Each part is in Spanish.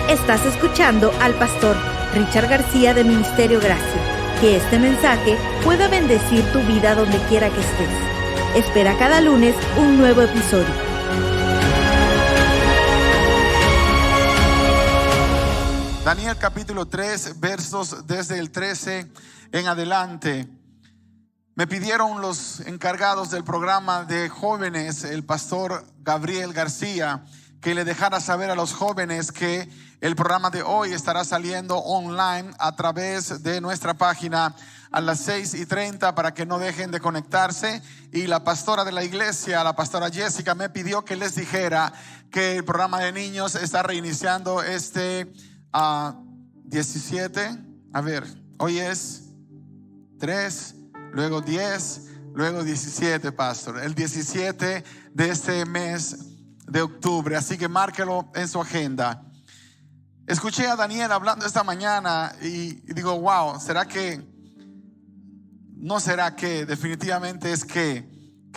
Estás escuchando al pastor Richard García de Ministerio Gracia. Que este mensaje pueda bendecir tu vida donde quiera que estés. Espera cada lunes un nuevo episodio. Daniel capítulo 3, versos desde el 13 en adelante. Me pidieron los encargados del programa de jóvenes, el pastor Gabriel García, que le dejara saber a los jóvenes que el programa de hoy estará saliendo online a través de nuestra página a las 6:30 para que no dejen de conectarse. Y la pastora de la iglesia, la pastora Jessica, me pidió que les dijera que el programa de niños está reiniciando 17. A ver, hoy es 3, luego 10, luego 17, pastor. El 17 de este mes de octubre, así que márquelo en su agenda. Escuché a Daniel hablando esta mañana y digo, wow, ¿será que? ¿No será que? Definitivamente es que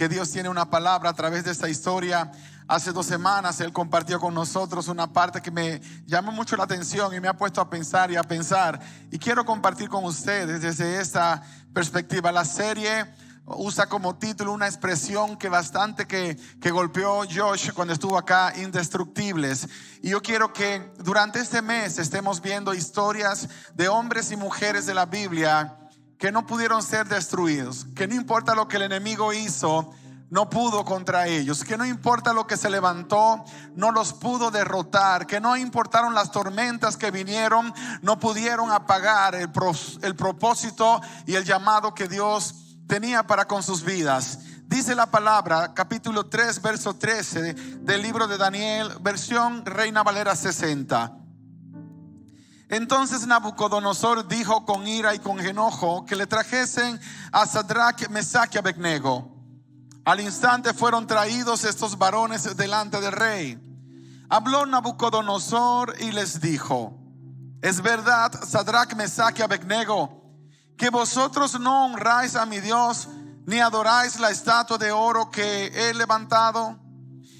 Dios tiene una palabra a través de esta historia. Hace 2 semanas Él compartió con nosotros una parte que me llamó mucho la atención y me ha puesto a pensar y a pensar. Y quiero compartir con ustedes desde esta perspectiva. La serie usa como título una expresión que golpeó Josh cuando estuvo acá, indestructibles. Y yo quiero que durante este mes estemos viendo historias de hombres y mujeres de la Biblia que no pudieron ser destruidos, que no importa lo que el enemigo hizo, no pudo contra ellos, que no importa lo que se levantó, no los pudo derrotar, que no importaron las tormentas que vinieron, no pudieron apagar el propósito y el llamado que Dios tenía para con sus vidas. Dice la palabra, capítulo 3, verso 13 del libro de Daniel, versión Reina Valera 60. Entonces Nabucodonosor dijo con ira y con enojo que le trajesen a Sadrach, Mesach y Abednego. Al instante fueron traídos estos varones delante del rey. Habló Nabucodonosor y les dijo: es verdad, Sadrach, Mesach y Abednego, que vosotros no honráis a mi Dios, ni adoráis la estatua de oro que he levantado.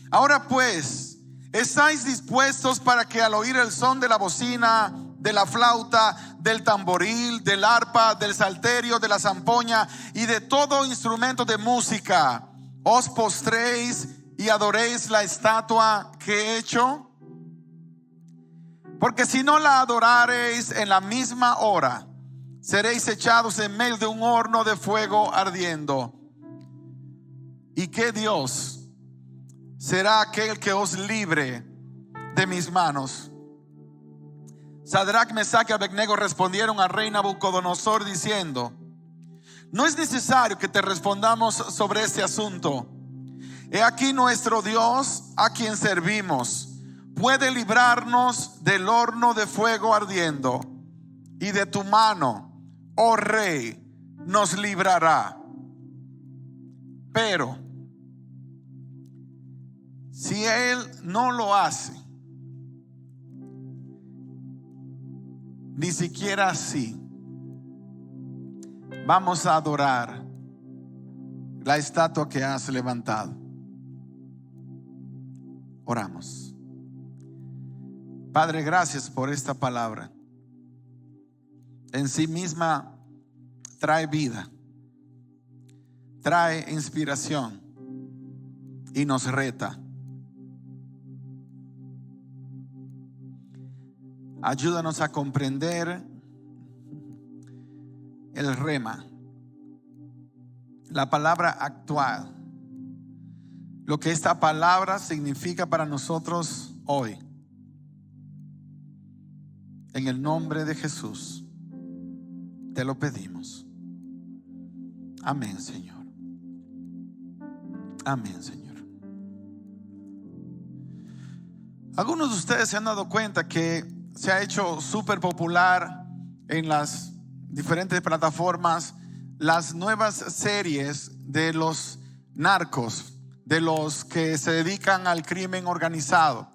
Ahora pues, ¿estáis dispuestos para que al oír el son de la bocina, de la flauta, del tamboril, del arpa, del salterio, de la zampoña y de todo instrumento de música, os postréis y adoréis la estatua que he hecho? Porque si no la adorareis en la misma hora, seréis echados en medio de un horno de fuego ardiendo. ¿Y qué Dios será aquel que os libre de mis manos? Sadrach, Mesach y Abednego respondieron al rey Nabucodonosor diciendo: no es necesario que te respondamos sobre este asunto. He aquí nuestro Dios, a quien servimos, puede librarnos del horno de fuego ardiendo, y de tu mano, oh rey, nos librará. Pero si él no lo hace, ni siquiera así, vamos a adorar la estatua que has levantado. Oramos. Padre, gracias por esta palabra. En sí misma trae vida, trae inspiración y nos reta. Ayúdanos a comprender el rema, la palabra actual, lo que esta palabra significa para nosotros hoy. En el nombre de Jesús te lo pedimos. Amén, Señor. Amén, Señor. Algunos de ustedes se han dado cuenta que se ha hecho súper popular en las diferentes plataformas las nuevas series de los narcos, de los que se dedican al crimen organizado,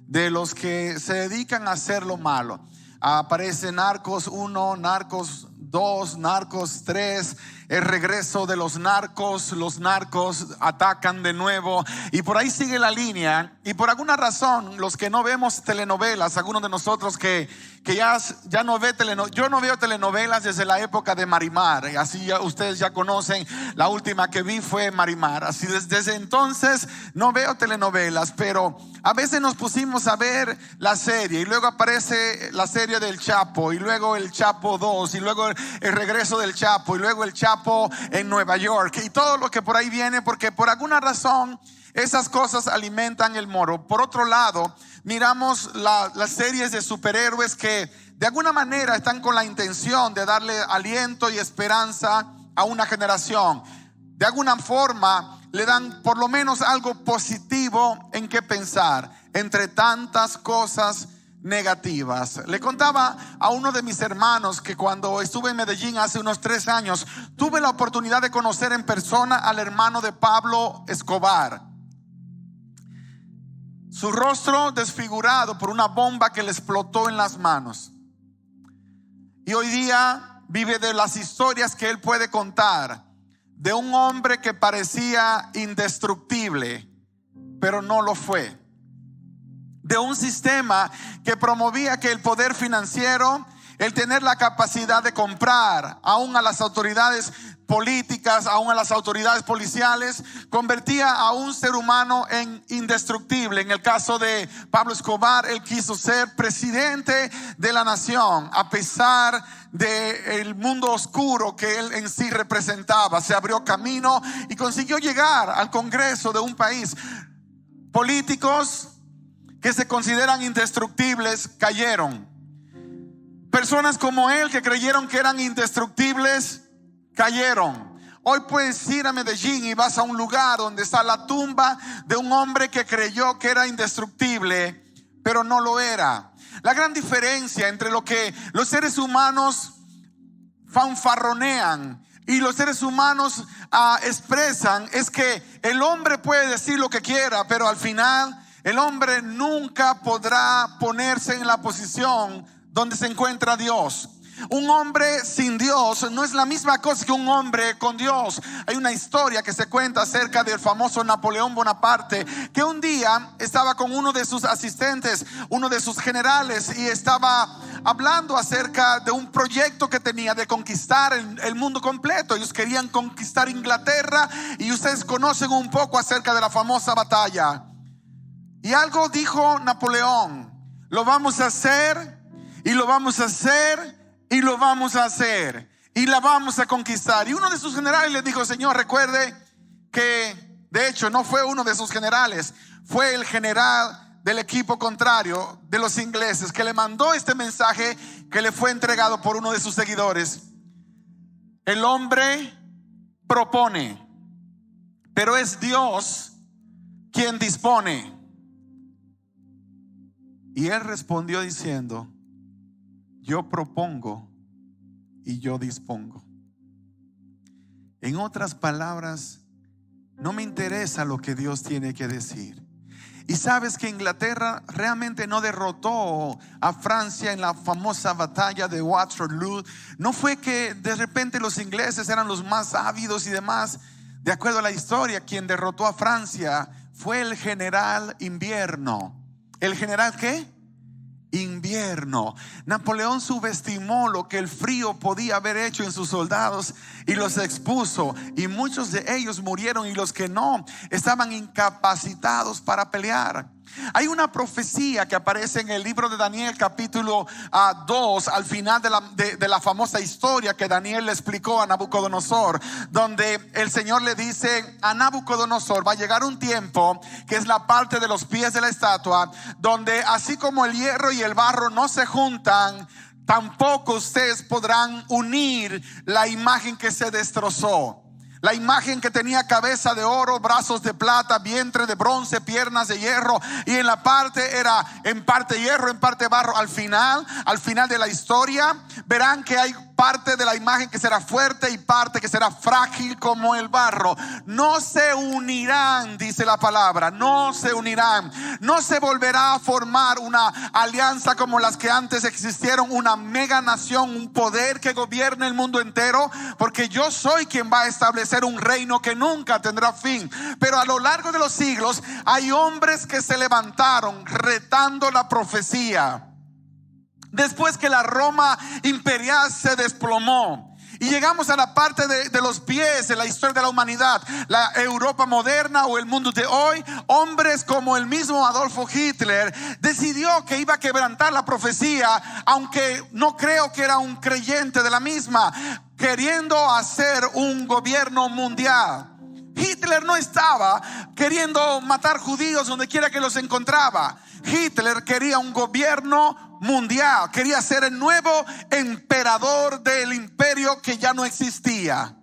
de los que se dedican a hacer lo malo. Aparece Narcos 1, Narcos 2, Narcos 3, el regreso de los narcos atacan de nuevo y por ahí sigue la línea. Y por alguna razón, los que no vemos telenovelas, algunos de nosotros que ya no ve telenovelas, yo no veo telenovelas desde la época de Marimar, así ya, ustedes ya conocen, la última que vi fue Marimar, así desde entonces no veo telenovelas, pero a veces nos pusimos a ver la serie y luego aparece la serie del Chapo y luego el Chapo 2 y luego el regreso del Chapo y luego el Chapo en Nueva York y todo lo que por ahí viene, porque por alguna razón esas cosas alimentan el morbo. Por otro lado, miramos las series de superhéroes que de alguna manera están con la intención de darle aliento y esperanza a una generación. De alguna forma le dan por lo menos algo positivo en qué pensar entre tantas cosas negativas. Le contaba a uno de mis hermanos que cuando estuve en Medellín hace unos 3 años, tuve la oportunidad de conocer en persona al hermano de Pablo Escobar. Su rostro desfigurado por una bomba que le explotó en las manos. Y hoy día vive de las historias que él puede contar de un hombre que parecía indestructible, pero no lo fue. De un sistema que promovía que el poder financiero, el tener la capacidad de comprar aún a las autoridades políticas, aún a las autoridades policiales, convertía a un ser humano en indestructible. En el caso de Pablo Escobar, él quiso ser presidente de la nación a pesar del mundo oscuro que él en sí representaba. Se abrió camino y consiguió llegar al Congreso de un país. Políticos que se consideran indestructibles cayeron. Personas como él que creyeron que eran indestructibles cayeron. Hoy puedes ir a Medellín y vas a un lugar donde está la tumba de un hombre que creyó que era indestructible, pero no lo era. La gran diferencia entre lo que los seres humanos fanfarronean y los seres humanos expresan es que el hombre puede decir lo que quiera, pero al final el hombre nunca podrá ponerse en la posición donde se encuentra Dios. Un hombre sin Dios no es la misma cosa que un hombre con Dios. Hay una historia que se cuenta acerca del famoso Napoleón Bonaparte, que un día estaba con uno de sus asistentes, uno de sus generales, y estaba hablando acerca de un proyecto que tenía de conquistar el mundo completo. Ellos querían conquistar Inglaterra y ustedes conocen un poco acerca de la famosa batalla. Y algo dijo Napoleón: lo vamos a hacer y lo vamos a hacer y lo vamos a hacer y la vamos a conquistar. Y uno de sus generales le dijo: señor, recuerde que de hecho no fue uno de sus generales, fue el general del equipo contrario de los ingleses que le mandó este mensaje que le fue entregado por uno de sus seguidores. El hombre propone, pero es Dios quien dispone. Y él respondió diciendo: yo propongo y yo dispongo. En otras palabras, no me interesa lo que Dios tiene que decir. Y sabes que Inglaterra realmente no derrotó a Francia en la famosa batalla de Waterloo. No fue que de repente los ingleses eran los más ávidos y demás. De acuerdo a la historia, quien derrotó a Francia fue el general Invierno. ¿El general qué? Invierno. Napoleón subestimó lo que el frío podía haber hecho en sus soldados y los expuso, y muchos de ellos murieron, y los que no estaban incapacitados para pelear. Hay una profecía que aparece en el libro de Daniel capítulo 2 al final de la famosa historia que Daniel le explicó a Nabucodonosor, donde el Señor le dice a Nabucodonosor: va a llegar un tiempo que es la parte de los pies de la estatua, donde así como el hierro y el barro no se juntan, tampoco ustedes podrán unir la imagen que se destrozó. La imagen que tenía cabeza de oro, brazos de plata, vientre de bronce, piernas de hierro, y en la parte era en parte hierro, en parte barro. Al final de la historia verán que hay parte de la imagen que será fuerte y parte que será frágil como el barro. No se unirán, dice la palabra, no se unirán. No se volverá a formar una alianza como las que antes existieron, una mega nación, un poder que gobierne el mundo entero, porque yo soy quien va a establecer un reino que nunca tendrá fin. Pero a lo largo de los siglos hay hombres que se levantaron retando la profecía. Después que la Roma imperial se desplomó y llegamos a la parte de los pies de la historia de la humanidad, la Europa moderna o el mundo de hoy, hombres como el mismo Adolfo Hitler decidió que iba a quebrantar la profecía, aunque no creo que era un creyente de la misma, queriendo hacer un gobierno mundial. Hitler no estaba queriendo matar judíos donde quiera que los encontraba. Hitler quería un gobierno mundial, quería ser el nuevo emperador del imperio que ya no existía.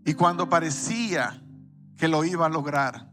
Y cuando parecía que lo iba a lograr,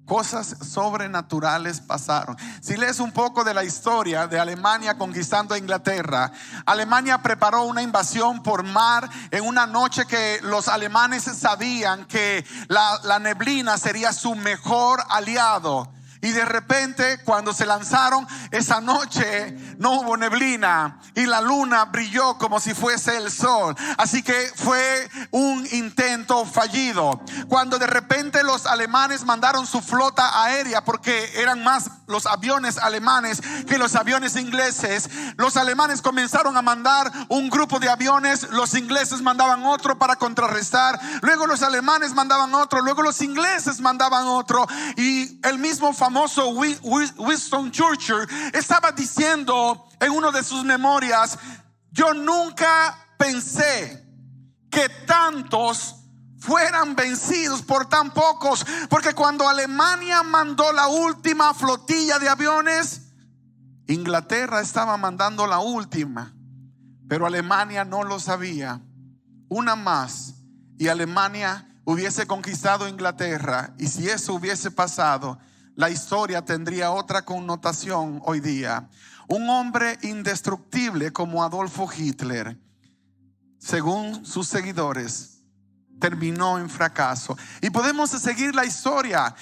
cosas sobrenaturales pasaron. Si lees un poco de la historia de Alemania conquistando a Inglaterra, Alemania preparó una invasión por mar en una noche que los alemanes sabían que la neblina sería su mejor aliado. Y de repente, cuando se lanzaron esa noche, no hubo neblina y la luna brilló como si fuese el sol. Así que fue un intento fallido. Cuando de repente los alemanes mandaron su flota aérea, porque eran más los aviones alemanes que los aviones ingleses, los alemanes comenzaron a mandar un grupo de aviones, los ingleses mandaban otro para contrarrestar, luego los alemanes mandaban otro, luego los ingleses mandaban otro, y el mismo famoso Winston Churchill estaba diciendo en una de sus memorias: yo nunca pensé que tantos fueran vencidos por tan pocos, porque cuando Alemania mandó la última flotilla de aviones, Inglaterra estaba mandando la última, pero Alemania no lo sabía. Una más y Alemania hubiese conquistado Inglaterra, y si eso hubiese pasado, la historia tendría otra connotación hoy día. Un hombre indestructible como Adolfo Hitler, según sus seguidores, terminó en fracaso. Y podemos seguir la historia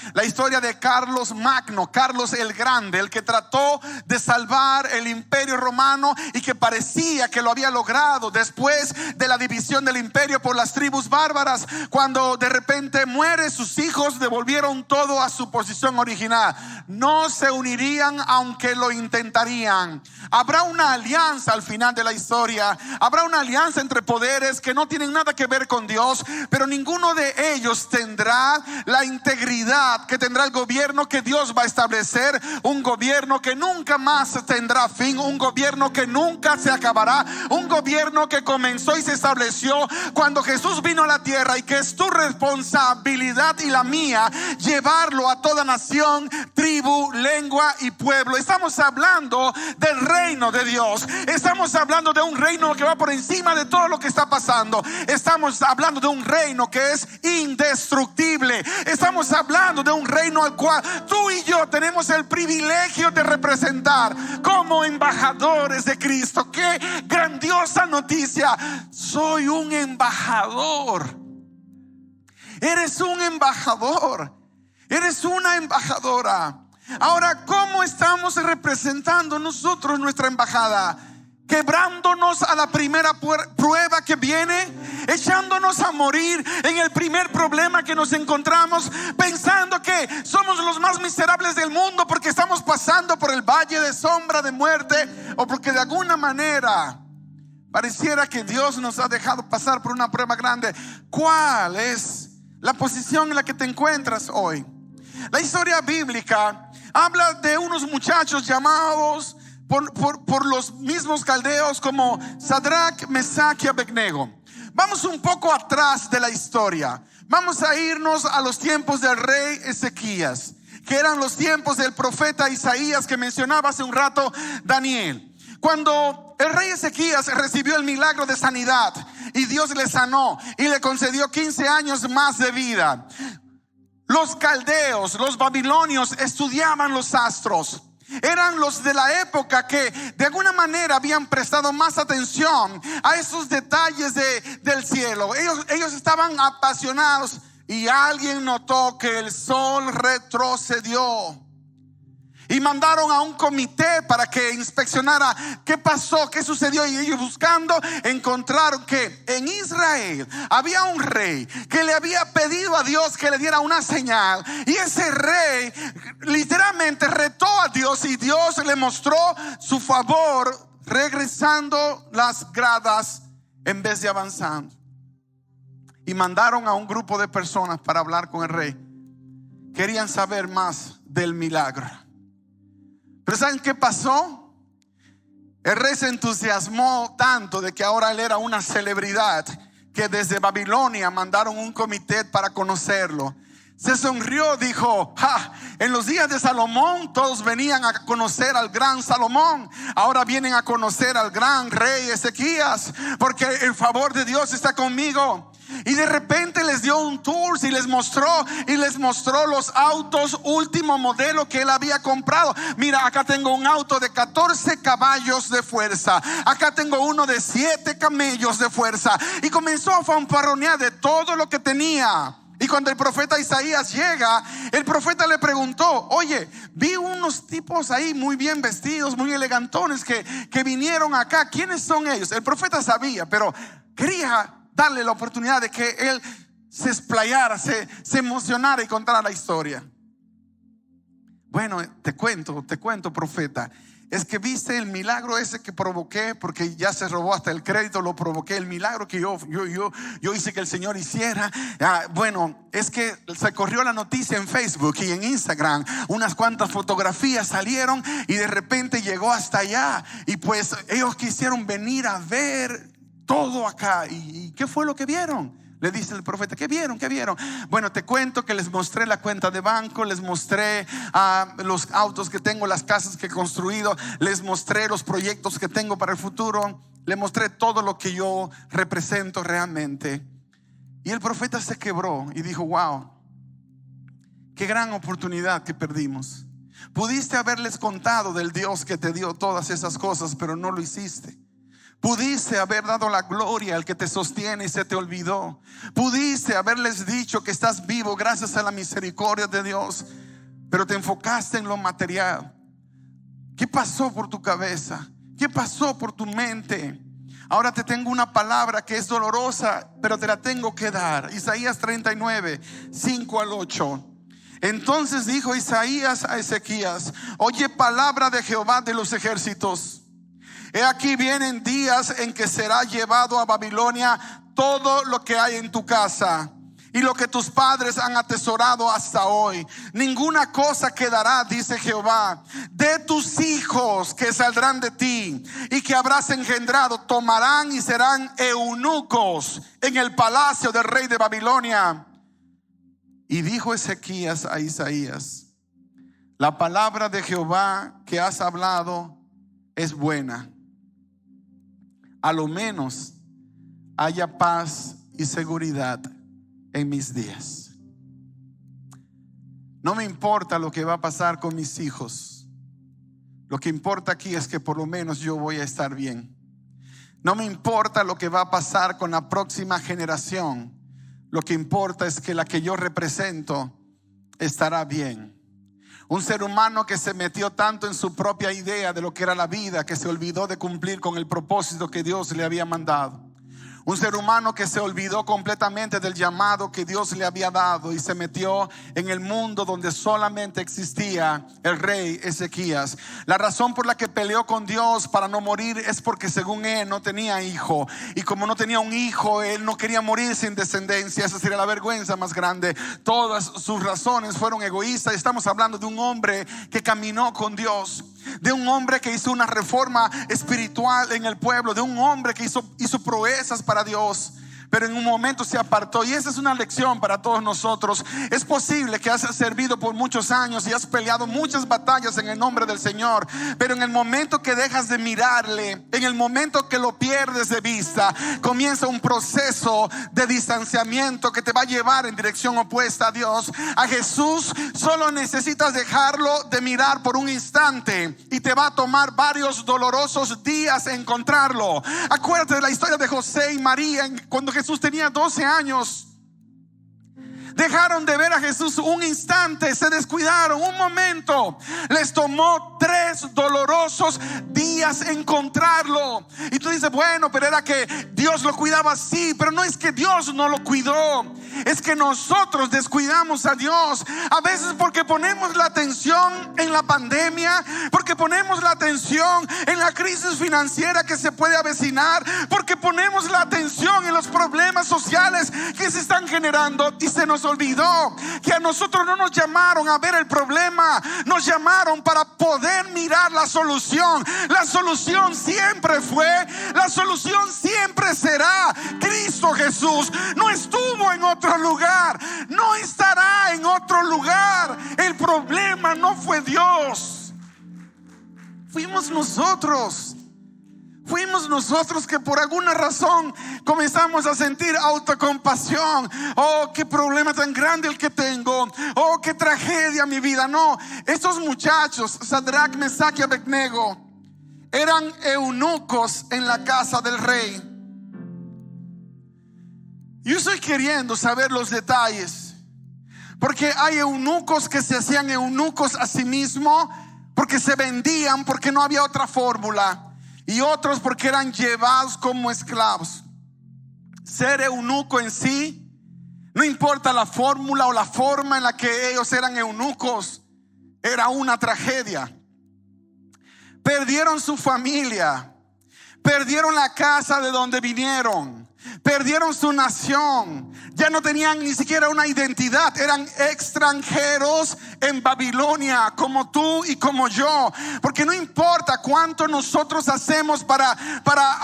de Carlos Magno, Carlos el Grande, el que trató de salvar el imperio romano y que parecía que lo había logrado después de la división del imperio por las tribus bárbaras. Cuando de repente muere, sus hijos devolvieron todo a su posición original. No se unirían aunque lo intentarían. Habrá una alianza al final de la historia, habrá una alianza entre poderes que no tienen nada que ver con Dios, pero ninguno de ellos tendrá la integridad que tendrá el gobierno que Dios va a establecer, un gobierno que nunca más tendrá fin, un gobierno que nunca se acabará, un gobierno que comenzó y se estableció cuando Jesús vino a la tierra, y que es tu responsabilidad y la mía llevarlo a toda nación, tribu, lengua y pueblo. Estamos hablando del reino de Dios, estamos hablando de un reino que va por encima de todo lo que está pasando, estamos hablando de un reino que es indestructible, estamos hablando de un reino al cual tú y yo tenemos el privilegio de representar como embajadores de Cristo. ¡Qué grandiosa noticia! Soy un embajador. Eres un embajador, eres una embajadora. Ahora, ¿cómo estamos representando nosotros nuestra embajada? Quebrándonos a la primera prueba que viene, echándonos a morir en el primer problema que nos encontramos, pensando que somos los más miserables del mundo porque estamos pasando por el valle de sombra de muerte, o porque de alguna manera pareciera que Dios nos ha dejado pasar por una prueba grande. ¿Cuál es la posición en la que te encuentras hoy? La historia bíblica habla de unos muchachos llamados por los mismos caldeos como Sadrach, Mesach y Abednego. Vamos un poco atrás de la historia. Vamos a irnos a los tiempos del rey Ezequías, que eran los tiempos del profeta Isaías que mencionaba hace un rato Daniel. Cuando el rey Ezequías recibió el milagro de sanidad y Dios le sanó y le concedió 15 años más de vida, los caldeos, los babilonios estudiaban los astros. Eran los de la época que de alguna manera habían prestado más atención a esos detalles del cielo. Ellos estaban apasionados, y alguien notó que el sol retrocedió. Y mandaron a un comité para que inspeccionara qué pasó, qué sucedió. Y ellos buscando encontraron que en Israel había un rey que le había pedido a Dios que le diera una señal. Y ese rey literalmente retó a Dios, y Dios le mostró su favor regresando las gradas en vez de avanzando. Y mandaron a un grupo de personas para hablar con el rey. Querían saber más del milagro. Pero ¿saben qué pasó? El rey se entusiasmó tanto de que ahora él era una celebridad, que desde Babilonia mandaron un comité para conocerlo. Se sonrió, dijo: en los días de Salomón todos venían a conocer al gran Salomón. Ahora vienen a conocer al gran rey Ezequías, porque el favor de Dios está conmigo. Y de repente les dio un tour y les mostró los autos último modelo que él había comprado. Mira, acá tengo un auto de 14 caballos de fuerza. Acá tengo uno de 7 camellos de fuerza. Y comenzó a fanfarronear de todo lo que tenía. Y cuando el profeta Isaías llega, el profeta le preguntó: oye, vi unos tipos ahí muy bien vestidos, muy elegantones que vinieron acá. ¿Quiénes son ellos? El profeta sabía, pero quería darle la oportunidad de que él se explayara, se emocionara y contara la historia. Bueno, te cuento, profeta. Es que viste el milagro ese que provoqué, porque ya se robó hasta el crédito, lo provoqué. El milagro que yo hice que el Señor hiciera. Bueno, es que se corrió la noticia en Facebook y en Instagram. Unas cuantas fotografías salieron y de repente llegó hasta allá. Y pues ellos quisieron venir a ver todo acá. ¿Y qué fue lo que vieron? Le dice el profeta: ¿qué vieron? Bueno, te cuento que les mostré la cuenta de banco, les mostré los autos que tengo, las casas que he construido, les mostré los proyectos que tengo para el futuro, les mostré todo lo que yo represento realmente. Y el profeta se quebró y dijo: wow, qué gran oportunidad que perdimos. Pudiste haberles contado del Dios que te dio todas esas cosas, pero no lo hiciste. Pudiste haber dado la gloria al que te sostiene y se te olvidó. Pudiste haberles dicho que estás vivo gracias a la misericordia de Dios, pero te enfocaste en lo material. ¿Qué pasó por tu cabeza? ¿Qué pasó por tu mente? Ahora te tengo una palabra que es dolorosa, pero te la tengo que dar. Isaías 39, 5 al 8. Entonces dijo Isaías a Ezequías: oye palabra de Jehová de los ejércitos. He aquí vienen días en que será llevado a Babilonia todo lo que hay en tu casa y lo que tus padres han atesorado hasta hoy. Ninguna cosa quedará, dice Jehová. De tus hijos que saldrán de ti y que habrás engendrado, tomarán y serán eunucos en el palacio del rey de Babilonia. Y dijo Ezequías a Isaías: la palabra de Jehová que has hablado es buena. A lo menos haya paz y seguridad en mis días. No me importa lo que va a pasar con mis hijos. Lo que importa aquí es que por lo menos yo voy a estar bien. No me importa lo que va a pasar con la próxima generación. Lo que importa es que la que yo represento estará bien. Un ser humano que se metió tanto en su propia idea de lo que era la vida, que se olvidó de cumplir con el propósito que Dios le había mandado. Un ser humano que se olvidó completamente del llamado que Dios le había dado y se metió en el mundo donde solamente existía el rey Ezequías. La razón por la que peleó con Dios para no morir es porque según él no tenía hijo. Y como no tenía un hijo, él no quería morir sin descendencia. Esa sería la vergüenza más grande. Todas sus razones fueron egoístas. Estamos hablando de un hombre que caminó con Dios, de un hombre que hizo una reforma espiritual en el pueblo, de un hombre que hizo proezas para Dios. pero en un momento se apartó. Y esa es una lección para todos nosotros. Es posible que has servido por muchos años y has peleado muchas batallas en el nombre del Señor, pero en el momento que dejas de mirarle, en el momento que lo pierdes de vista, comienza un proceso de distanciamiento que te va a llevar en dirección opuesta a Dios. A Jesús solo necesitas dejarlo de mirar por un instante y te va a tomar varios dolorosos días encontrarlo. Acuérdate de la historia de José y María cuando Jesús tenía 12 años. Dejaron de ver a Jesús un instante, se descuidaron un momento. Les tomó 3 dolorosos días encontrarlo. Y tú dices, bueno, pero era que Dios lo cuidaba así. Pero no es que Dios no lo cuidó, es que nosotros descuidamos a Dios. A veces porque ponemos la atención en la pandemia, porque ponemos la atención en la crisis financiera que se puede avecinar, porque ponemos la atención en los problemas sociales que se están generando, y se nos olvidó que a nosotros no nos llamaron a ver el problema, nos llamaron para poder mirar la solución. La solución siempre fue, la solución siempre será Cristo Jesús. No estuvo en otro lugar, no estará en otro lugar. El problema no fue Dios, fuimos nosotros. Fuimos nosotros que por alguna razón comenzamos a sentir autocompasión. Oh, qué problema tan grande el que tengo. Oh, qué tragedia mi vida. No, estos muchachos, Sadrach, Mesach y Abednego, eran eunucos en la casa del rey. Yo estoy queriendo saber los detalles, porque hay eunucos que se hacían eunucos a sí mismos porque se vendían, porque no había otra fórmula, y otros porque eran llevados como esclavos. Ser eunuco en sí, no importa la fórmula o la forma en la que ellos eran eunucos, era una tragedia. Perdieron su familia, perdieron la casa de donde vinieron, perdieron su nación, ya no tenían ni siquiera una identidad, eran extranjeros en Babilonia, como tú y como yo. Porque no importa cuánto nosotros hacemos para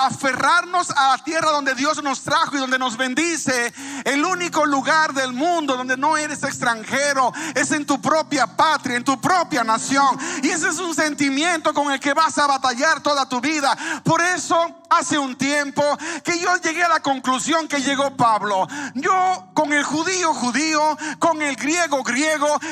aferrarnos a la tierra donde Dios nos trajo y donde nos bendice, el único lugar del mundo donde no eres extranjero es en tu propia patria, en tu propia nación. Y ese es un sentimiento con el que vas a batallar toda tu vida. Por eso hace un tiempo que yo llegué a la conclusión que llegó Pablo. Yo con el judío, con el griego,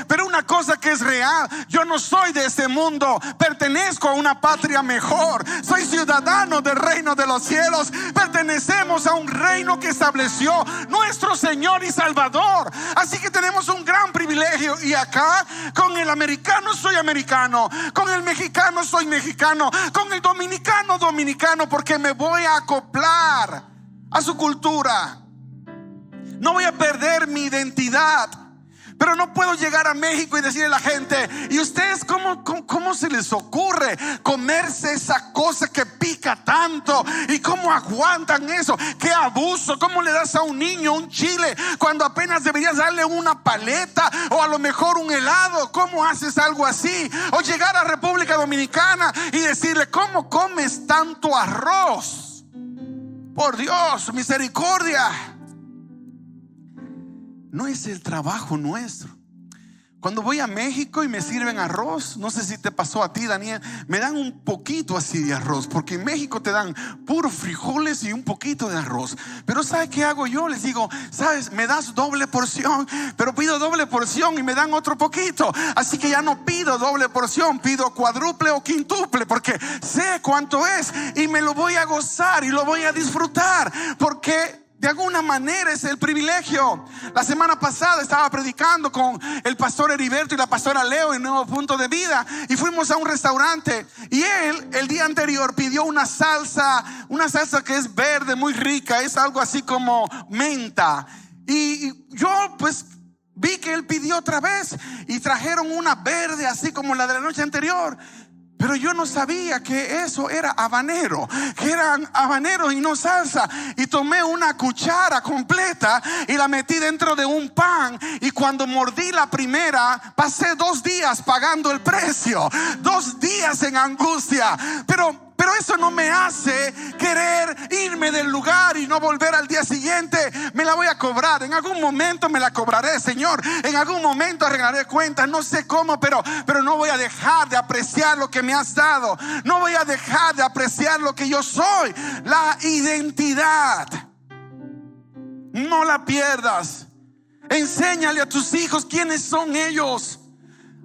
pero una cosa que es real: yo no soy de este mundo, pertenezco a una patria mejor, soy ciudadano del reino de los cielos, pertenecemos a un reino que estableció nuestro Señor y Salvador. Así que tenemos un gran privilegio. Y acá con el americano soy americano, con el mexicano soy mexicano, con el dominicano porque me voy a acoplar a su cultura. No voy a perder mi identidad. Pero no puedo llegar a México y decirle a la gente: ¿y ustedes cómo se les ocurre comerse esa cosa que pica tanto? ¿Y cómo aguantan eso? ¡Qué abuso! ¿Cómo le das a un niño un chile cuando apenas deberías darle una paleta o a lo mejor un helado? ¿Cómo haces algo así? O llegar a República Dominicana y decirle: ¿cómo comes tanto arroz? Por Dios, misericordia. No es el trabajo nuestro. Cuando voy a México y me sirven arroz, no sé si te pasó a ti, Daniel, me dan un poquito así de arroz, porque en México te dan puros frijoles y un poquito de arroz. Pero ¿sabes qué hago yo? Les digo: ¿sabes? Me das doble porción, pero pido doble porción y me dan otro poquito. Así que ya no pido doble porción, pido cuádruple o quintuple, porque sé cuánto es y me lo voy a gozar y lo voy a disfrutar, porque de alguna manera es el privilegio. La semana pasada estaba predicando con el pastor Heriberto y la pastora Leo en Nuevo Punto de Vida, y fuimos a un restaurante, y él el día anterior pidió una salsa que es verde, muy rica, es algo así como menta, y yo pues vi que él pidió otra vez y trajeron una verde así como la de la noche anterior. Pero yo no sabía que eso era habanero, que eran habaneros y no salsa. Y tomé una cuchara completa y la metí dentro de un pan. Y cuando mordí la primera, pasé 2 días pagando el precio, 2 días en angustia. Pero Pero eso no me hace querer irme del lugar y no volver al día siguiente. Me la voy a cobrar, en algún momento me la cobraré, Señor. En algún momento arreglaré cuentas, no sé cómo, pero no voy a dejar de apreciar lo que me has dado. No voy a dejar de apreciar lo que yo soy. La identidad, no la pierdas. Enséñale a tus hijos quiénes son ellos.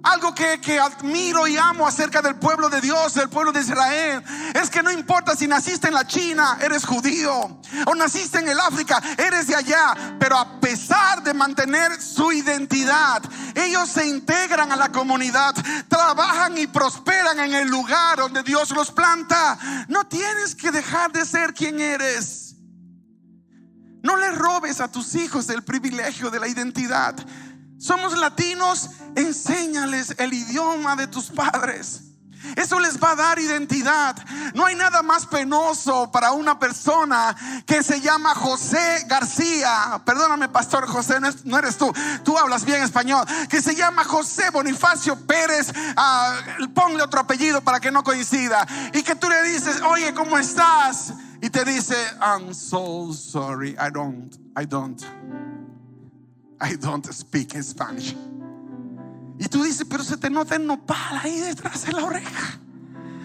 Algo que admiro y amo acerca del pueblo de Dios, del pueblo de Israel, es que no importa si naciste en la China, eres judío, o naciste en el África, eres de allá. Pero a pesar de mantener su identidad, ellos se integran a la comunidad, trabajan y prosperan en el lugar donde Dios los planta. No tienes que dejar de ser quien eres. No le robes a tus hijos el privilegio de la identidad. Somos latinos, enséñales el idioma de tus padres. Eso les va a dar identidad. No hay nada más penoso para una persona que se llama José García. Perdóname, pastor José, no eres tú. Tú hablas bien español. Que se llama José Bonifacio Pérez. Ponle otro apellido para que no coincida. Y que tú le dices, oye, ¿cómo estás? Y te dice, I'm so sorry, I don't speak Spanish. Y tú dices, pero se te nota el nopal ahí detrás de la oreja,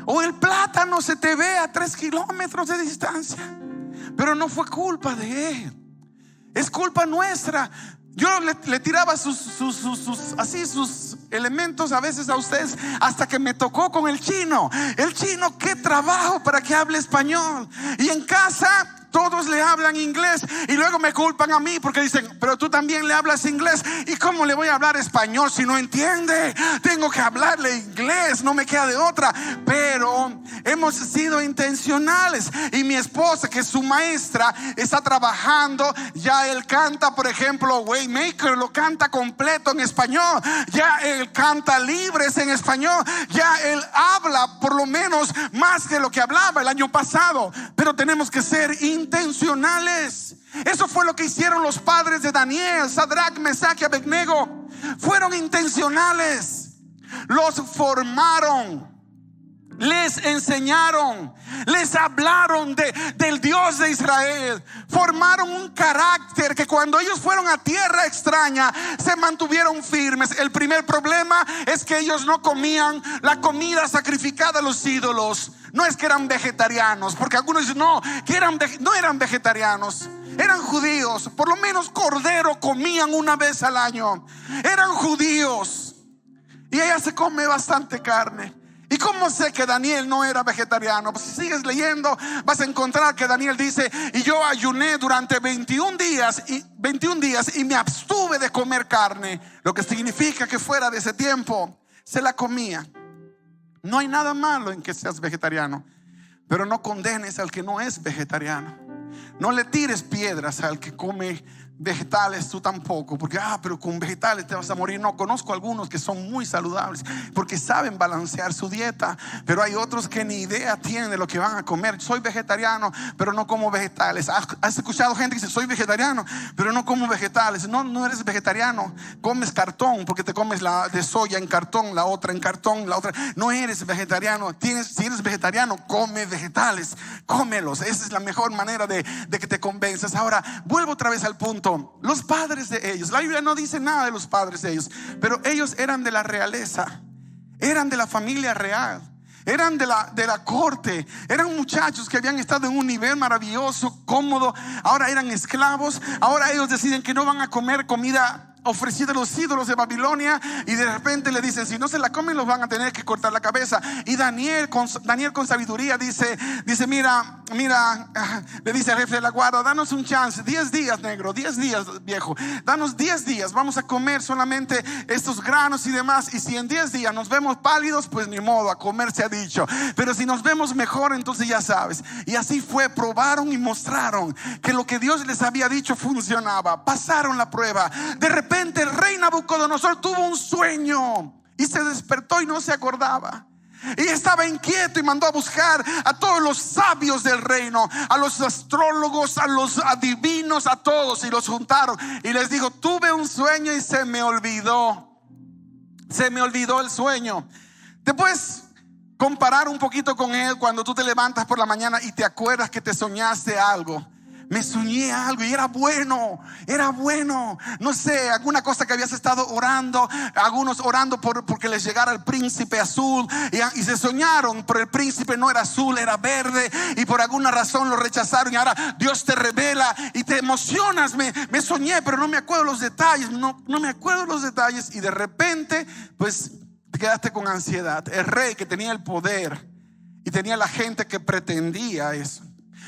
o el plátano se te ve a 3 kilómetros de distancia. Pero no fue culpa de él, es culpa nuestra. Yo le tiraba sus elementos a veces a ustedes, hasta que me tocó con el chino. El chino, qué trabajo para que hable español. Y en casa todos le hablan inglés, y luego me culpan a mí porque dicen, pero tú también le hablas inglés. ¿Y cómo le voy a hablar español si no entiende? Tengo que hablarle inglés, no me queda de otra. Pero hemos sido intencionales. Y mi esposa, que es su maestra, está trabajando. Ya él canta, por ejemplo, Waymaker lo canta completo en español. Ya él canta Libres en español. Ya él habla por lo menos más de lo que hablaba el año pasado. Pero tenemos que ser intencionales. Eso fue lo que hicieron los padres de Daniel, Sadrach, Mesach y Abednego. Fueron intencionales. Los formaron, les enseñaron, les hablaron del Dios de Israel. Formaron un carácter que cuando ellos fueron a tierra extraña se mantuvieron firmes. El primer problema es que ellos no comían la comida sacrificada a los ídolos. No es que eran vegetarianos, porque algunos dicen no eran vegetarianos, eran judíos. Por lo menos cordero comían una vez al año. Eran judíos, y ella se come bastante carne. ¿Y cómo sé que Daniel no era vegetariano? Pues si sigues leyendo vas a encontrar que Daniel dice, y yo ayuné durante 21 días y me abstuve de comer carne. Lo que significa que fuera de ese tiempo se la comía. No hay nada malo en que seas vegetariano, pero no condenes al que no es vegetariano. No le tires piedras al que come vegetales, tú tampoco, porque pero con vegetales te vas a morir. No, conozco algunos que son muy saludables porque saben balancear su dieta, pero hay otros que ni idea tienen de lo que van a comer. Soy vegetariano, pero no como vegetales. ¿Has escuchado gente que dice soy vegetariano, pero no como vegetales? No eres vegetariano, comes cartón, porque te comes la de soya en cartón, la otra en cartón, la otra. No eres vegetariano. Si eres vegetariano, come vegetales, cómelos. Esa es la mejor manera de que te convenzas. Ahora vuelvo otra vez al punto. Los padres de ellos, la Biblia no dice nada de los padres de ellos, pero ellos eran de la realeza, eran de la familia real, eran de la corte, eran muchachos que habían estado en un nivel maravilloso, cómodo. Ahora eran esclavos. Ahora ellos deciden que no van a comer comida ofrecida a los ídolos de Babilonia, y de repente le dicen, si no se la comen los van a tener que cortar la cabeza. Y Daniel con sabiduría dice, mira, le dice al jefe de la guardia, danos un chance, 10 días, negro, 10 días, viejo, danos 10 días, vamos a comer solamente estos granos y demás, y si en 10 días nos vemos pálidos, pues ni modo, a comer se ha dicho, pero si nos vemos mejor, entonces ya sabes. Y así fue, probaron y mostraron que lo que Dios les había dicho funcionaba. Pasaron la prueba. De repente el rey Nabucodonosor tuvo un sueño y se despertó y no se acordaba. Y estaba inquieto y mandó a buscar a todos los sabios del reino, a los astrólogos, a los adivinos, a todos, y los juntaron y les dijo, tuve un sueño y se me olvidó el sueño. Después comparar un poquito con él cuando tú te levantas por la mañana y te acuerdas que te soñaste algo. Me soñé algo y era bueno. No sé, alguna cosa que habías estado orando. Algunos orando porque les llegara el príncipe azul y se soñaron, pero el príncipe no era azul, era verde, y por alguna razón lo rechazaron, y ahora Dios te revela y te emocionas. Me soñé, pero no me acuerdo los detalles. No me acuerdo los detalles, y de repente pues te quedaste con ansiedad. El rey, que tenía el poder y tenía la gente que pretendía eso.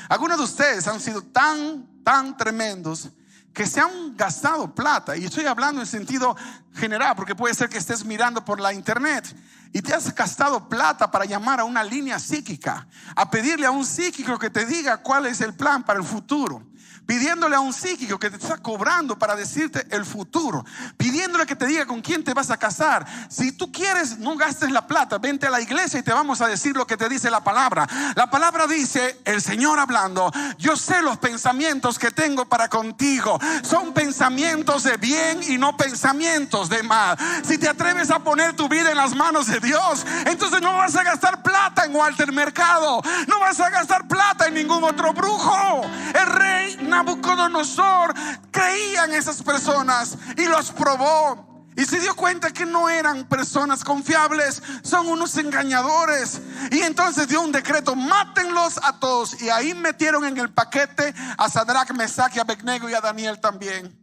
Algunos de ustedes han sido tan tremendos que se han gastado plata, y estoy hablando en sentido general, porque puede ser que estés mirando por la internet y te has gastado plata para llamar a una línea psíquica, a pedirle a un psíquico que te diga cuál es el plan para el futuro, pidiéndole a un psíquico que te está cobrando para decirte el futuro, pidiéndole que te diga con quién te vas a casar. Si tú quieres, no gastes la plata, vente a la iglesia y te vamos a decir lo que te dice la palabra. La palabra dice, el Señor hablando: yo sé los pensamientos que tengo para contigo, son pensamientos de bien y no pensamientos de mal. Si te atreves a poner tu vida en las manos de Dios, entonces no vas a gastar plata en Walter Mercado, no vas a gastar plata en ningún otro brujo. El rey Nabucodonosor creía en esas personas y los probó, y se dio cuenta que no eran personas confiables, son unos engañadores, y entonces dio un decreto: mátenlos a todos. Y ahí metieron en el paquete a Sadrach, Mesach y Abednego, y a Daniel también.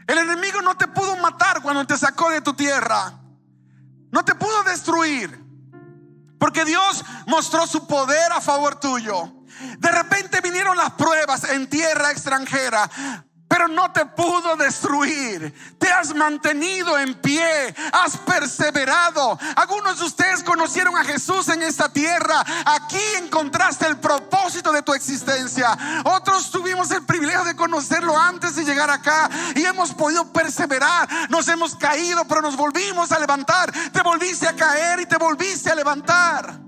El enemigo no te pudo matar cuando te sacó de tu tierra, no te pudo destruir, porque Dios mostró su poder a favor tuyo. De repente vinieron las pruebas en tierra extranjera, pero no te pudo destruir. Te has mantenido en pie, has perseverado. Algunos de ustedes conocieron a Jesús en esta tierra. Aquí encontraste el propósito de tu existencia. Otros tuvimos el privilegio de conocerlo antes de llegar acá y hemos podido perseverar. Nos hemos caído, pero nos volvimos a levantar. Te volviste a caer y te volviste a levantar.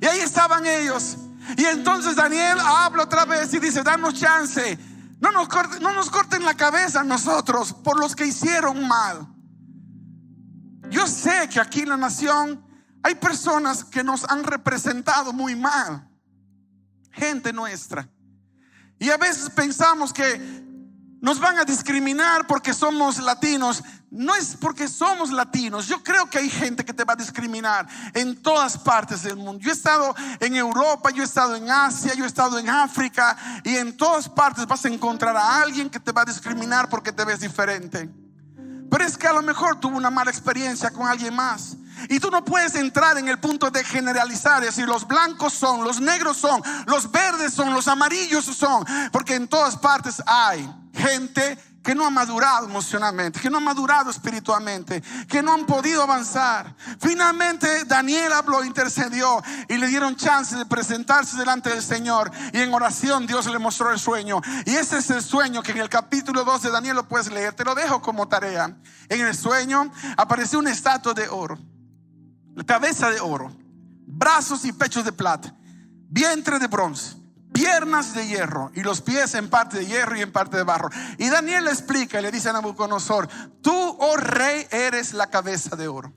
Y ahí estaban ellos. Y entonces Daniel habla otra vez y dice: danos chance, no nos corten la cabeza a nosotros por los que hicieron mal. Yo sé que aquí en la nación hay personas que nos han representado muy mal, gente nuestra, y a veces pensamos que nos van a discriminar porque somos latinos. No es porque somos latinos. Yo creo que hay gente que te va a discriminar en todas partes del mundo. Yo he estado en Europa, yo he estado en Asia, yo he estado en África, y en todas partes vas a encontrar a alguien que te va a discriminar porque te ves diferente. Pero es que a lo mejor tuvo una mala experiencia con alguien más, y tú no puedes entrar en el punto de generalizar, es decir, los blancos son, los negros son, los verdes son, los amarillos son, porque en todas partes hay gente que no ha madurado emocionalmente, que no ha madurado espiritualmente, que no han podido avanzar. Finalmente Daniel habló, intercedió, y le dieron chance de presentarse delante del Señor, y en oración Dios le mostró el sueño. Y ese es el sueño que en el capítulo 2 de Daniel lo puedes leer, te lo dejo como tarea. En el sueño apareció una estatua de oro, la cabeza de oro, brazos y pechos de plata, vientre de bronce, piernas de hierro y los pies en parte de hierro y en parte de barro. Y Daniel le explica y le dice a Nabucodonosor: tú, oh rey, eres la cabeza de oro.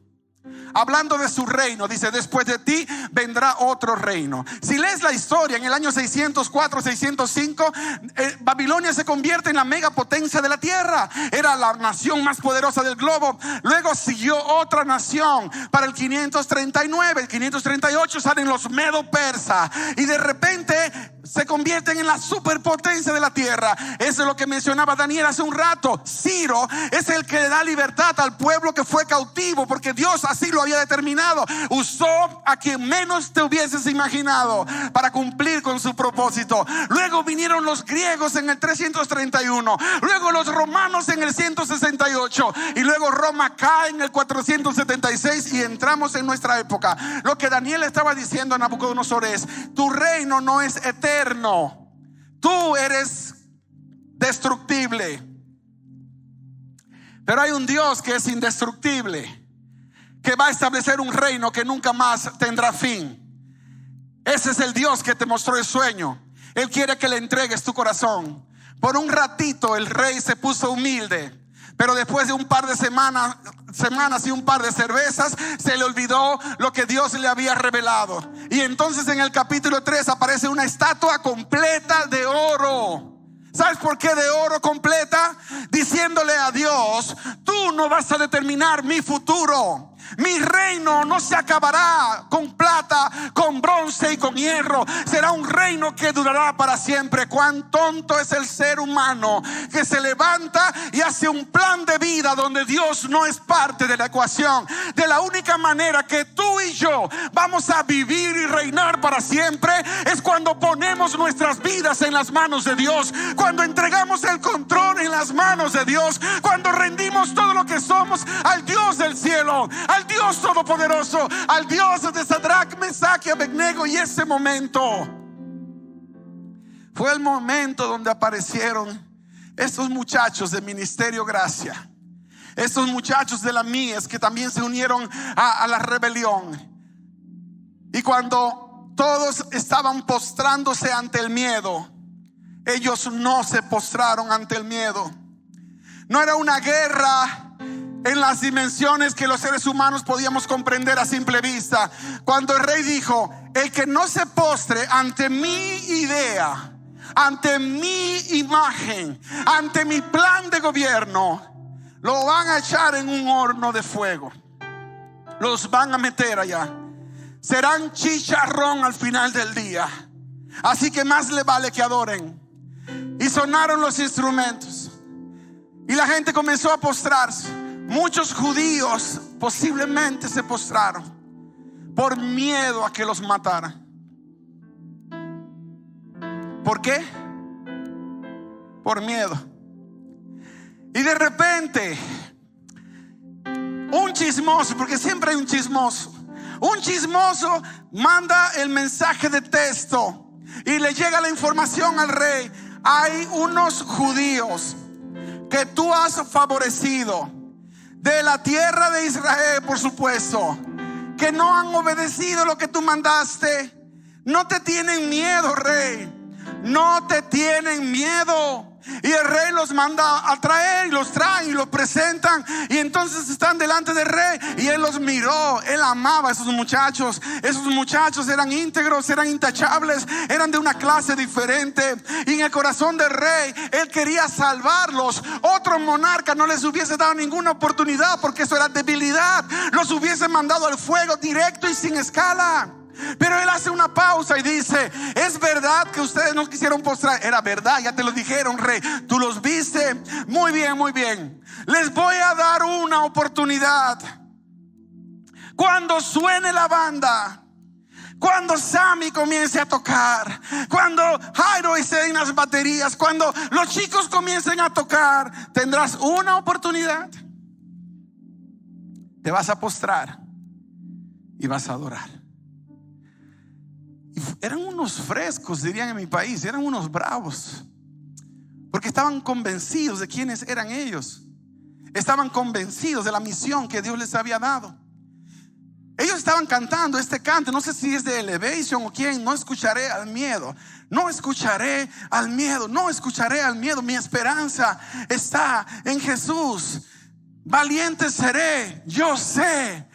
Hablando de su reino, dice: después de ti vendrá otro reino. Si lees la historia, en el año 604, 605, Babilonia se convierte en la megapotencia de la tierra. Era la nación más poderosa del globo. Luego siguió otra nación para el 539. El 538 salen los medo-persa, y de repente se convierten en la superpotencia de la tierra. Eso es lo que mencionaba Daniel hace un rato. Ciro es el que le da libertad al pueblo que fue cautivo, porque Dios así lo había determinado. Usó a quien menos te hubieses imaginado para cumplir con su propósito. Luego vinieron los griegos en el 331, luego los romanos en el 168, y luego Roma cae en el 476, y entramos en nuestra época. Lo que Daniel estaba diciendo a Nabucodonosor es: tu reino no es eterno, tú eres destructible, pero hay un Dios que es indestructible, que va a establecer un reino que nunca más tendrá fin. Ese es el Dios que te mostró el sueño. Él quiere que le entregues tu corazón. Por un ratito el rey se puso humilde. Pero después de un par de semanas y un par de cervezas, se le olvidó lo que Dios le había revelado. Y entonces en el capítulo 3 aparece una estatua completa de oro. ¿Sabes por qué de oro completa? Diciéndole a Dios: tú no vas a determinar mi futuro. Mi reino no se acabará con plata, con bronce y con hierro. Será un reino que durará para siempre. Cuán tonto es el ser humano que se levanta y hace un plan de vida donde Dios no es parte de la ecuación. De la única manera que tú y yo vamos a vivir y reinar para siempre es cuando ponemos nuestras vidas en las manos de Dios, cuando entregamos el control en las manos de Dios, cuando rendimos todo lo que somos al Dios del cielo, al Dios todopoderoso, al Dios de Sadrach, Mesach y Abednego. Y ese momento fue el momento donde aparecieron estos muchachos de Ministerio Gracia, estos muchachos de la Mies que también se unieron a la rebelión. Y cuando todos estaban postrándose ante el miedo, ellos no se postraron ante el miedo. No era una guerra en las dimensiones que los seres humanos podíamos comprender a simple vista. Cuando el rey dijo: el que no se postre ante mi idea, ante mi imagen, ante mi plan de gobierno, lo van a echar en un horno de fuego, los van a meter allá, serán chicharrón al final del día. Así que más le vale que adoren. Y sonaron los instrumentos y la gente comenzó a postrarse. Muchos judíos posiblemente se postraron por miedo a que los mataran. ¿Por qué? Por miedo. Y de repente un chismoso, porque siempre hay un chismoso manda el mensaje de texto y le llega la información al rey: hay unos judíos que tú has favorecido, de la tierra de Israel, por supuesto, que no han obedecido lo que tú mandaste. No te tienen miedo, rey. No te tienen miedo. Y el rey los manda a traer, y los traen y los presentan. Y entonces están delante del rey. Y él los miró, él amaba a esos muchachos. Esos muchachos eran íntegros, eran intachables, eran de una clase diferente. Y en el corazón del rey, él quería salvarlos. Otro monarca no les hubiese dado ninguna oportunidad, porque eso era debilidad. Los hubiese mandado al fuego directo y sin escala. Pero él hace una pausa y dice: es verdad que ustedes no quisieron postrar. Era verdad, ya te lo dijeron, rey. Tú los viste. Muy bien, muy bien. Les voy a dar una oportunidad. Cuando suene la banda, cuando Sammy comience a tocar, cuando Jairo esté en las baterías, cuando los chicos comiencen a tocar, tendrás una oportunidad. Te vas a postrar y vas a adorar. Y eran unos frescos, dirían en mi país. Eran unos bravos, porque estaban convencidos de quiénes eran ellos. Estaban convencidos de la misión que Dios les había dado. Ellos estaban cantando este canto, no sé si es de Elevation o quién: no escucharé al miedo, no escucharé al miedo, no escucharé al miedo. Mi esperanza está en Jesús. Valiente seré, yo sé.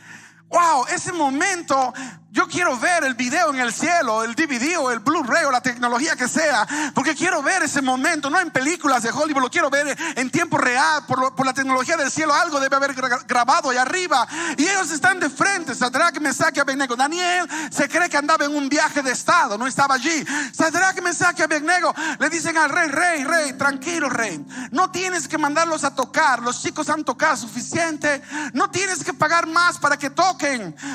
Wow, ese momento, yo quiero ver el video en el cielo, el DVD o el Blu-ray o la tecnología que sea, porque quiero ver ese momento, no en películas de Hollywood, lo quiero ver en tiempo real, por la tecnología del cielo. Algo debe haber grabado allá arriba. Y ellos están de frente, Sadrach, Mesach y Abednego. Daniel se cree que andaba en un viaje de estado, no estaba allí. Sadrach, Mesach y Abednego le dicen al rey: rey, tranquilo, rey, no tienes que mandarlos a tocar, los chicos han tocado suficiente, no tienes que pagar más para que toquen.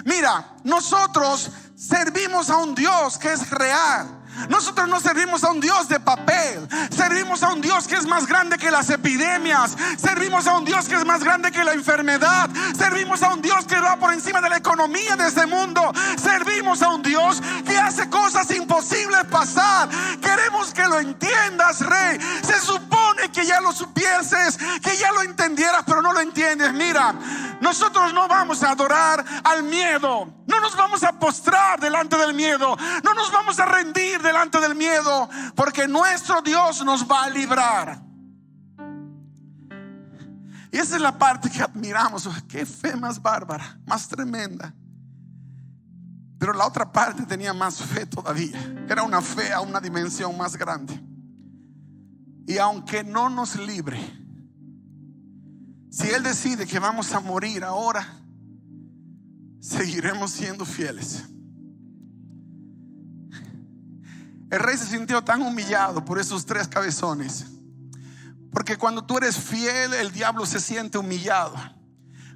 Mira, nosotros servimos a un Dios que es real. Nosotros no servimos a un Dios de papel. Servimos a un Dios que es más grande que las epidemias. Servimos a un Dios que es más grande que la enfermedad. Servimos a un Dios que va por encima de la economía de este mundo. Servimos a un Dios que hace cosas imposibles pasar. Queremos que lo entiendas, rey. Se supone que ya lo supieses, que ya lo entendieras, pero no lo entiendes. Mira, nosotros no vamos a adorar al miedo. No nos vamos a postrar delante del miedo. No nos vamos a rendir delante del miedo, porque nuestro Dios nos va a librar. Y esa es la parte que admiramos. Qué fe más bárbara, más tremenda. Pero la otra parte tenía más fe todavía. Era una fe a una dimensión más grande. Y aunque no nos libre, si Él decide que vamos a morir ahora, seguiremos siendo fieles. El rey se sintió tan humillado por esos 3 cabezones, porque cuando tú eres fiel, el diablo se siente humillado.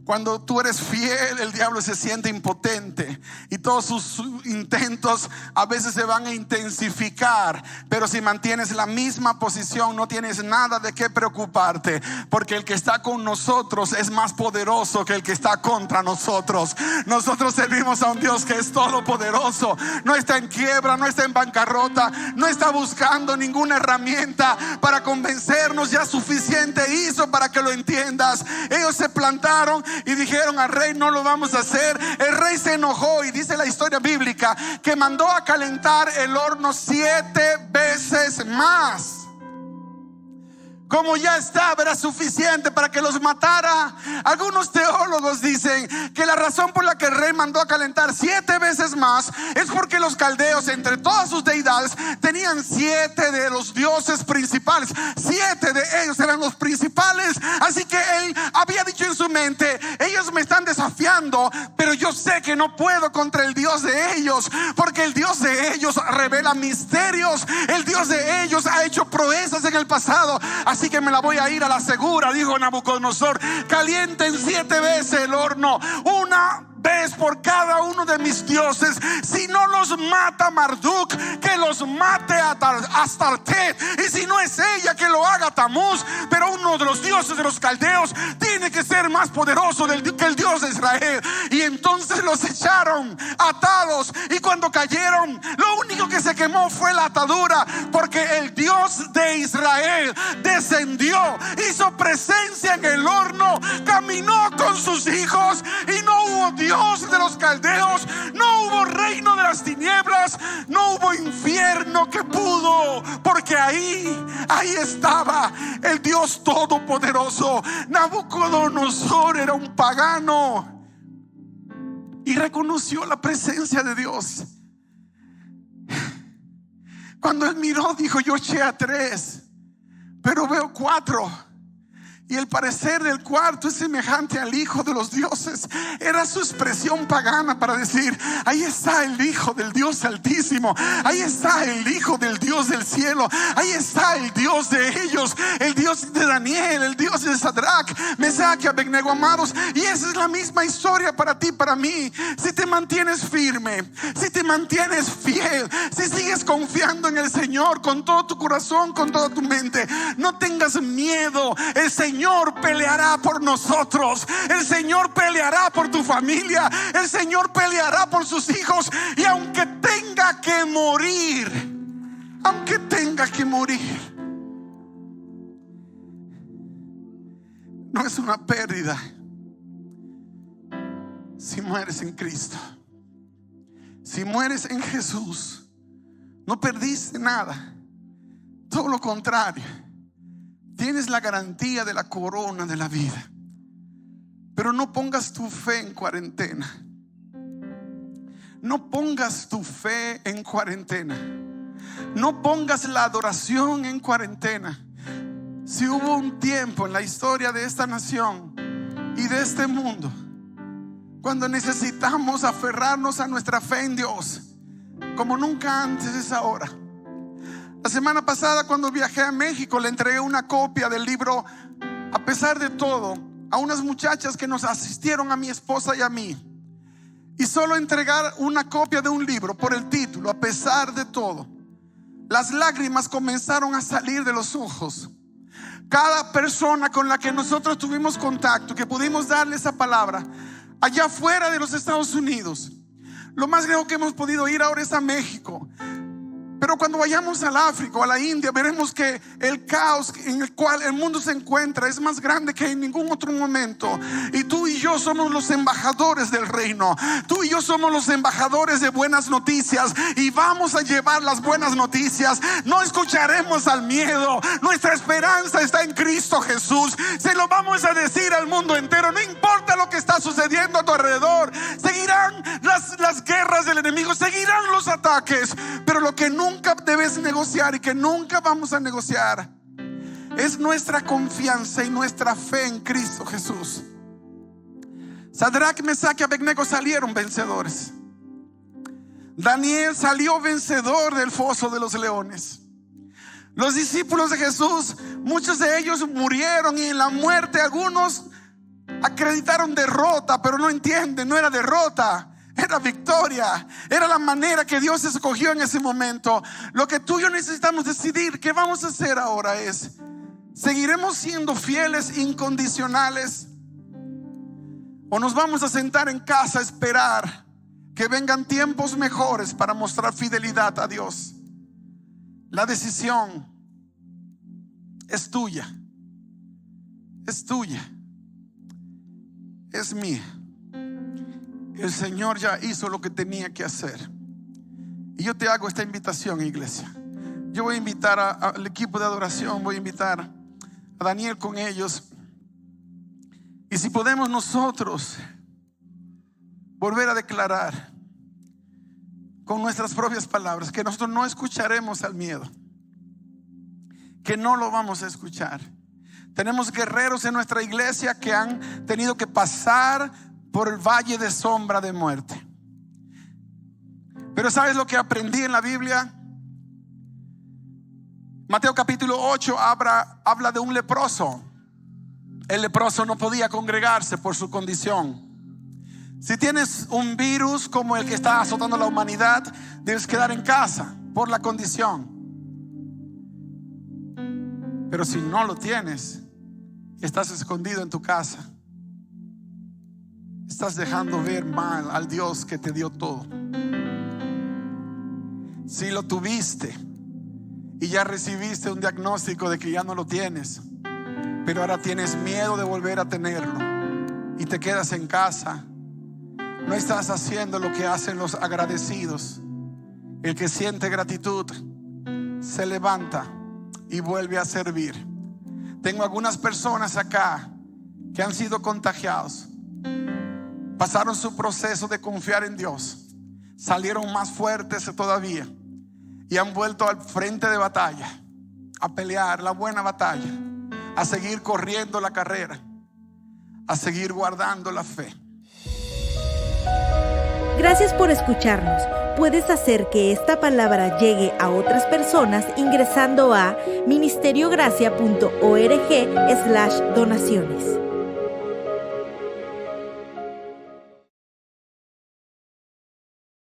Cuando tú eres fiel, el diablo se siente impotente y todos sus intentos a veces se van a intensificar. Pero si mantienes la misma posición, no tienes nada de qué preocuparte, porque el que está con nosotros es más poderoso que el que está contra nosotros. Nosotros servimos a un Dios que es todopoderoso. No está en quiebra, no está en bancarrota, no está buscando ninguna herramienta para convencernos. Ya suficiente hizo para que lo entiendas. Ellos se plantaron y dijeron al rey: no lo vamos a hacer. El rey se enojó y dice la historia bíblica que mandó a calentar el horno 7 veces más. Como ya estaba, era suficiente para que los matara. Algunos teólogos dicen que la razón por la que el rey mandó a calentar 7 veces más es porque los caldeos, entre todas sus deidades, tenían 7 de los dioses principales. 7 de ellos eran los principales. Así que él había dicho en su mente: ellos me están desafiando, pero yo sé que no puedo contra el Dios de ellos, porque el Dios de ellos revela misterios. El Dios de ellos ha hecho proezas en el pasado. Así que me la voy a ir a la segura, dijo Nabucodonosor. Calienten 7 veces el horno, una vez por cada uno de mis dioses. Si no los mata Marduk, que los mate Astartet. Y si no es ella, que lo haga Tamuz. Pero uno de los dioses de los caldeos tiene que ser más poderoso que el Dios de Israel. Y entonces los echaron atados, y cuando cayeron, lo único que se quemó fue la atadura, porque el Dios de Israel descendió, hizo presencia en el horno, caminó con sus hijos, y no hubo Dios de los caldeos, no hubo reino de las tinieblas, no hubo infierno que pudo, porque ahí estaba el Dios todopoderoso. Nabucodonosor era un pagano y reconoció la presencia de Dios. Cuando él miró, dijo: yo eché a 3, pero veo 4. Y el parecer del cuarto es semejante al hijo de los dioses. Era su expresión pagana para decir: ahí está el hijo del Dios Altísimo, ahí está el hijo del Dios del cielo, ahí está el Dios de ellos, el Dios de Daniel, el Dios de Sadrach, Mesach y Abednego, amados. Y esa es la misma historia para ti, para mí. Si te mantienes firme, si te mantienes fiel, si sigues confiando en el Señor con todo tu corazón, con toda tu mente, no tengas miedo. El Señor peleará por nosotros. El Señor peleará por tu familia. El Señor peleará por sus hijos. Y aunque tenga que morir, no es una pérdida si mueres en Cristo. Si mueres en Jesús, no perdiste nada. Todo lo contrario, tienes la garantía de la corona de la vida. Pero no pongas tu fe en cuarentena. No pongas tu fe en cuarentena. No pongas la adoración en cuarentena. Si hubo un tiempo en la historia de esta nación y de este mundo cuando necesitamos aferrarnos a nuestra fe en Dios, como nunca antes, es ahora. La semana pasada, cuando viajé a México, le entregué una copia del libro A pesar de todo a unas muchachas que nos asistieron, a mi esposa y a mí. Y solo entregar una copia de un libro por el título, A pesar de todo, las lágrimas comenzaron a salir de los ojos. Cada persona con la que nosotros tuvimos contacto, que pudimos darle esa palabra, allá fuera de los Estados Unidos, lo más lejos que hemos podido ir ahora es a México. Pero cuando vayamos al África o a la India, veremos que el caos en el cual el mundo se encuentra es más grande que en ningún otro momento. Y tú y yo somos los embajadores del reino. Tú y yo somos los embajadores de buenas noticias, y vamos a llevar las buenas noticias. No escucharemos al miedo. Nuestra esperanza está en Cristo Jesús. Se lo vamos a decir al mundo entero. No importa lo que está sucediendo a tu alrededor. Seguirán las guerras del enemigo, seguirán los ataques, pero lo que nunca debes negociar y que nunca vamos a negociar es nuestra confianza y nuestra fe en Cristo Jesús. Sadrach, Mesach y Abednego salieron vencedores. Daniel salió vencedor del foso de los leones. Los discípulos de Jesús, muchos de ellos murieron, y en la muerte algunos acreditaron derrota, pero no entienden, no era derrota, era victoria. Era la manera que Dios escogió en ese momento. Lo que tú y yo necesitamos decidir qué vamos a hacer ahora es: ¿seguiremos siendo fieles, incondicionales, o nos vamos a sentar en casa a esperar que vengan tiempos mejores para mostrar fidelidad a Dios? La decisión es tuya, es tuya, es mía. El Señor ya hizo lo que tenía que hacer. Y yo te hago esta invitación, iglesia. Yo voy a invitar al equipo de adoración, voy a invitar a Daniel con ellos. Y si podemos nosotros volver a declarar con nuestras propias palabras que nosotros no escucharemos al miedo, que no lo vamos a escuchar. Tenemos guerreros en nuestra iglesia que han tenido que pasar por el valle de sombra de muerte. Pero ¿sabes lo que aprendí en la Biblia? Mateo capítulo 8 habla de un leproso. El leproso no podía congregarse por su condición. Si tienes un virus como el que está azotando la humanidad, debes quedar en casa por la condición. Pero si no lo tienes y estás escondido en tu casa, estás dejando ver mal al Dios que te dio todo. Si lo tuviste y ya recibiste un diagnóstico de que ya no lo tienes, pero ahora tienes miedo de volver a tenerlo y te quedas en casa, no estás haciendo lo que hacen los agradecidos. El que siente gratitud se levanta y vuelve a servir. Tengo algunas personas acá que han sido contagiados, pasaron su proceso de confiar en Dios, salieron más fuertes todavía y han vuelto al frente de batalla, a pelear la buena batalla, a seguir corriendo la carrera, a seguir guardando la fe. Gracias por escucharnos. Puedes hacer que esta palabra llegue a otras personas ingresando a ministeriogracia.org/donaciones.